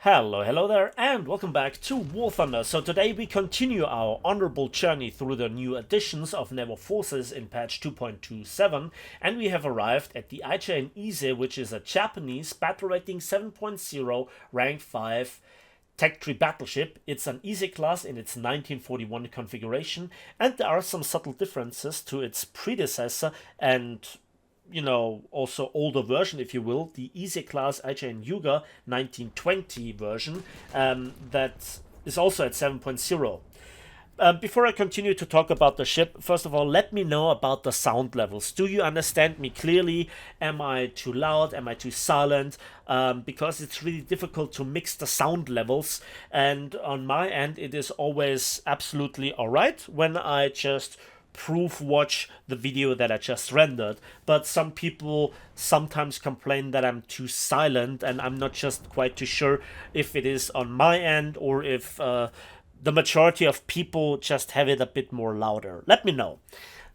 Hello there, and welcome back to War Thunder. So today we continue our honorable journey through the new additions of Naval Forces in patch 2.27, and we have arrived at the IJN Ise, which is a Japanese battle rating 7.0 rank 5 tech tree battleship. It's an Ise class in its 1941 configuration, and there are some subtle differences to its predecessor and also older version, if you will, the Ise class IJN Yuga 1920 version that is also at 7.0. Before I continue to talk about the ship, first of all, let me know about the sound levels. Do you understand me clearly? Am I too loud? Am I too silent? Because it's really difficult to mix the sound levels, and on my end it is always absolutely alright when I just proof watch the video that I just rendered, but some people sometimes complain that I'm too silent, and I'm not just quite too sure if it is on my end or if the majority of people just have it a bit more louder. Let me know.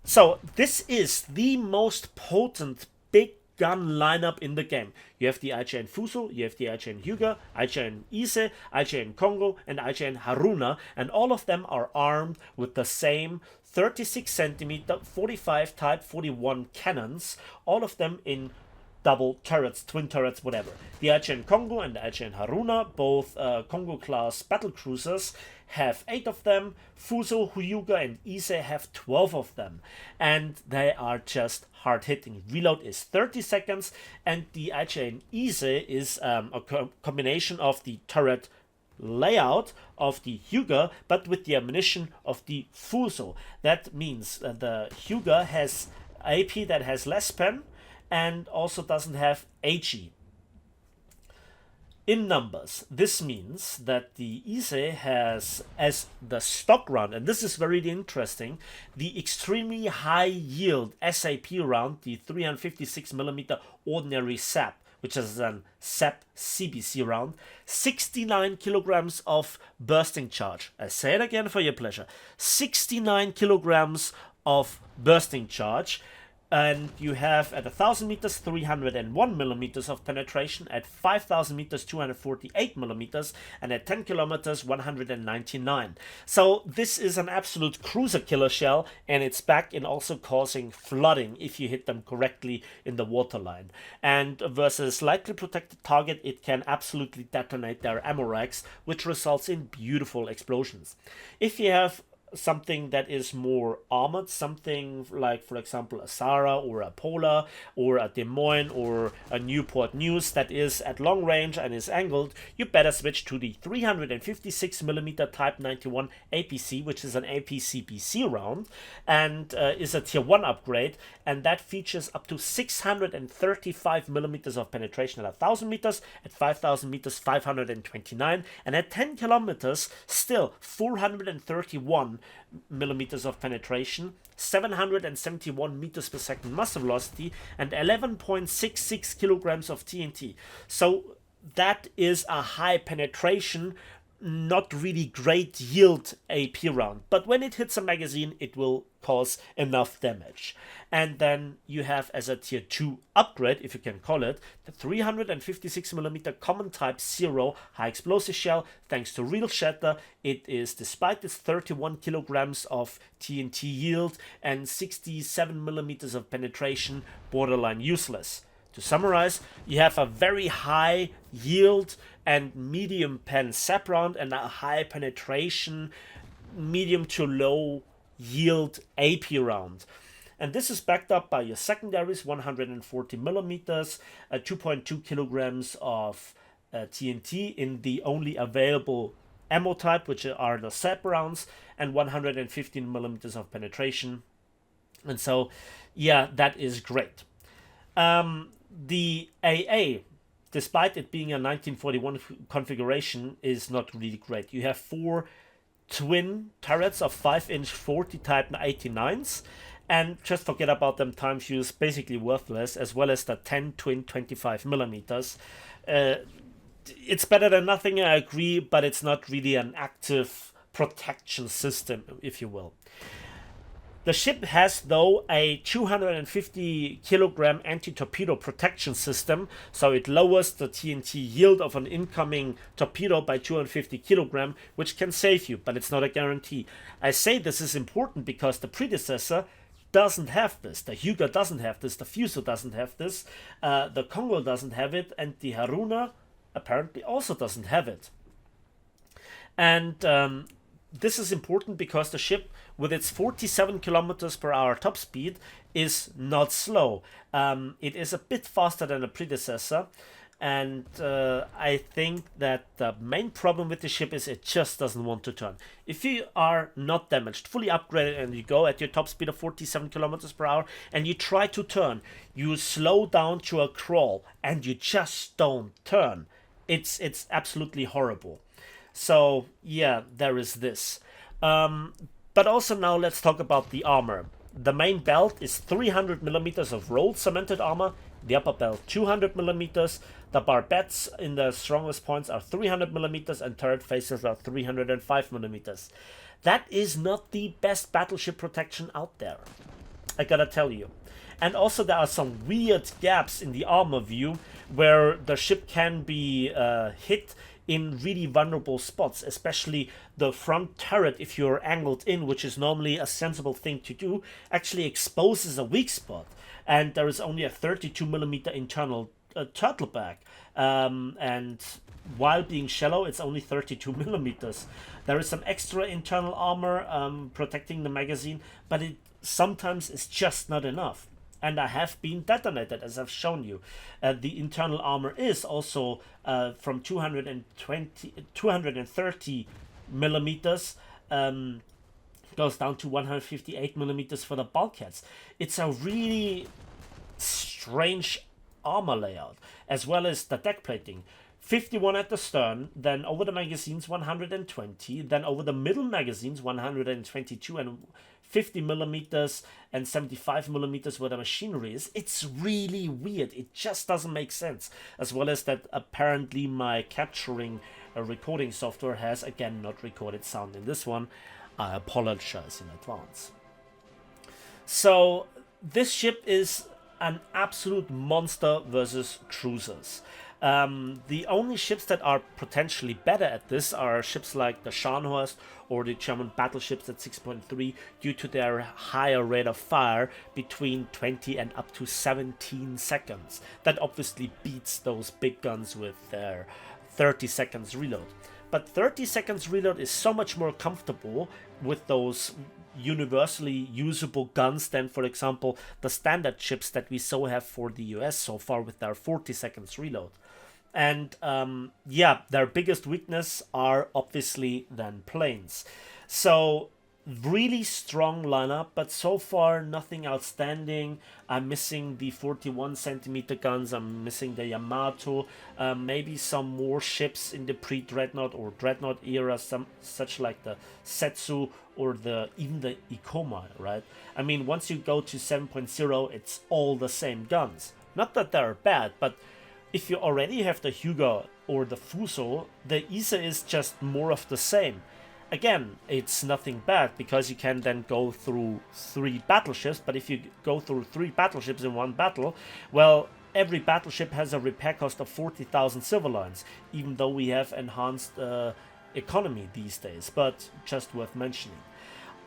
So this is the most potent big gun lineup in the game. You have the IJN Fuso, you have the IJN Hyuga, IJN Ise, IJN Kongo, and IJN Haruna, and all of them are armed with the same 36 centimeter 45 type 41 cannons, all of them in double turrets, twin turrets, whatever. The IJN Kongo and the IJN Haruna, both Kongo class battle cruisers, have 8 of them. Fuso, Hyuga, and Ise have 12 of them, and they are just hard hitting. Reload is 30 seconds, and the IJN Ise is a combination of the turret layout of the Hyuga, but with the ammunition of the Fuso. That means the Hyuga has AP that has less pen and also doesn't have HE. In numbers, this means that the Ise has, as the stock round, and this is very interesting, the extremely high yield SAP round, the 356mm ordinary SAP, which is an SAP CBC round, 69 kilograms of bursting charge. I say it again for your pleasure. 69 kilograms of bursting charge. And you have at 1,000 meters 301 millimeters of penetration, at 5,000 meters 248 millimeters, and at 10 kilometers 199. So this is an absolute cruiser killer shell, and it's back in also causing flooding if you hit them correctly in the waterline. And versus lightly protected target, it can absolutely detonate their ammo racks, which results in beautiful explosions. If you have something that is more armored, something like, for example, a Sarah or a Polar or a Des Moines or a Newport News that is at long range and is angled, you better switch to the 356mm Type 91 APC, which is an APCBC round and is a tier 1 upgrade, and that features up to 635mm of penetration at 1,000 meters, at 5,000 meters 529, and at 10 kilometers still 431 millimeters of penetration, 771 meters per second muster velocity, and 11.66 kilograms of TNT. So that is a high penetration, not really great yield AP round, but when it hits a magazine it will cause enough damage. And then you have, as a tier 2 upgrade, if you can call it, the 356mm common type 0 high explosive shell. Thanks to real shatter, it is, despite its 31 kilograms of TNT yield and 67 millimeters of penetration, borderline useless. To summarize, you have a very high yield and medium pen SAP round and a high penetration, medium to low yield AP round. And this is backed up by your secondaries, 140 millimeters, 2.2 kilograms of TNT in the only available ammo type, which are the SAP rounds, and 115 millimeters of penetration. And so, yeah, that is great. The AA, despite it being a 1941 configuration, is not really great. You have 4 twin turrets of 5-inch 40 type 89s, and just forget about them, time fuse, basically worthless, as well as the 10 twin 25 millimeters. It's better than nothing, I agree, but it's not really an active protection system, if you will. The ship has, though, a 250 kilogram anti-torpedo protection system, so it lowers the TNT yield of an incoming torpedo by 250 kilogram, which can save you, but it's not a guarantee. I say this is important because the predecessor doesn't have this. The Hyuga doesn't have this, the Fuso doesn't have this, the Kongo doesn't have it, and the Haruna apparently also doesn't have it. And this is important because the ship, with its 47 kilometers per hour top speed, is not slow. It is a bit faster than the predecessor, and I think that the main problem with the ship is it just doesn't want to turn. If you are not damaged, fully upgraded, and you go at your top speed of 47 kilometers per hour and you try to turn, you slow down to a crawl and you just don't turn. It's absolutely horrible. So yeah, there is this. But also now let's talk about the armor. The main belt is 300 millimeters of rolled cemented armor, the upper belt 200 millimeters, the barbettes in the strongest points are 300 millimeters, and turret faces are 305 millimeters. That is not the best battleship protection out there, I gotta tell you. And also there are some weird gaps in the armor view where the ship can be hit in really vulnerable spots, especially the front turret, if you're angled in, which is normally a sensible thing to do, actually exposes a weak spot. And there is only a 32 millimeter internal turtle back. And while being shallow, it's only 32 millimeters. There is some extra internal armor protecting the magazine, but it sometimes is just not enough. And I have been detonated, as I've shown you. The internal armor is also from 230 millimeters, goes down to 158 millimeters for the bulkheads. It's a really strange armor layout, as well as the deck plating. 51 at the stern, then over the magazines 120, then over the middle magazines 122, and 50 millimeters and 75 millimeters where the machinery is. It's really weird. It just doesn't make sense. As well as that apparently my capturing recording software has again not recorded sound in this one. I apologize in advance. So this ship is an absolute monster versus cruisers. The only ships that are potentially better at this are ships like the Scharnhorst or the German battleships at 6.3 due to their higher rate of fire between 20 and up to 17 seconds. That obviously beats those big guns with their 30 seconds reload. But 30 seconds reload is so much more comfortable with those universally usable guns than, for example, the standard ships that we so have for the US so far with their 40 seconds reload. And yeah, their biggest weakness are obviously then planes. So really strong lineup, but so far nothing outstanding. I'm missing the 41 centimeter guns, I'm missing the Yamato, maybe some more ships in the pre-Dreadnought or Dreadnought era, some such like the Setsu or even the Ikoma, right? I mean, once you go to 7.0, it's all the same guns. Not that they're bad, but if you already have the Hyuga or the Fuso, the Ise is just more of the same. Again, it's nothing bad because you can then go through 3 battleships, but if you go through 3 battleships in one battle, well, every battleship has a repair cost of 40,000 silver lines, even though we have enhanced economy these days, but just worth mentioning.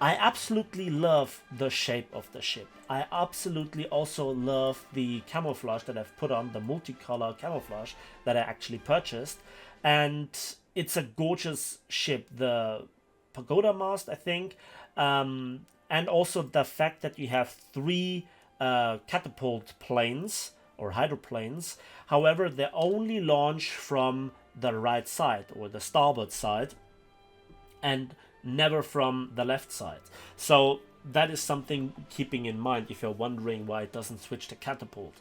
I absolutely love the shape of the ship. I absolutely also love the camouflage that I've put on, the multicolor camouflage that I actually purchased. And it's a gorgeous ship. The pagoda mast, I think, and also the fact that you have 3 catapult planes or hydroplanes. However, they only launch from the right side or the starboard side, and never from the left side. So that is something keeping in mind if you're wondering why it doesn't switch to catapult.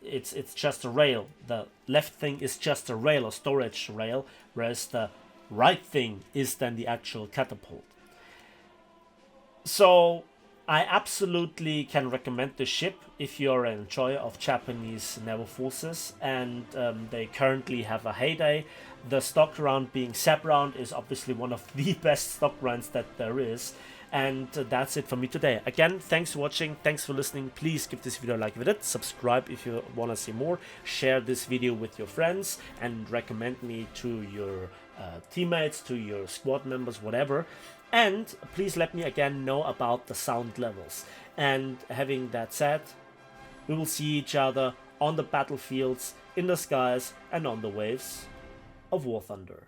It's just a rail. The left thing is just a rail, a storage rail, whereas the right thing is then the actual catapult. So I absolutely can recommend the ship if you're an enjoyer of Japanese naval forces, and they currently have a heyday. The stock round being SAP round is obviously one of the best stock rounds that there is, And that's it for me today. Again, thanks for watching, thanks for listening. Please give this video a like if you did, subscribe if you want to see more, share this video with your friends, and recommend me to your teammates, to your squad members, whatever. And please let me again know about the sound levels. And having that said, we will see each other on the battlefields, in the skies, and on the waves of War Thunder.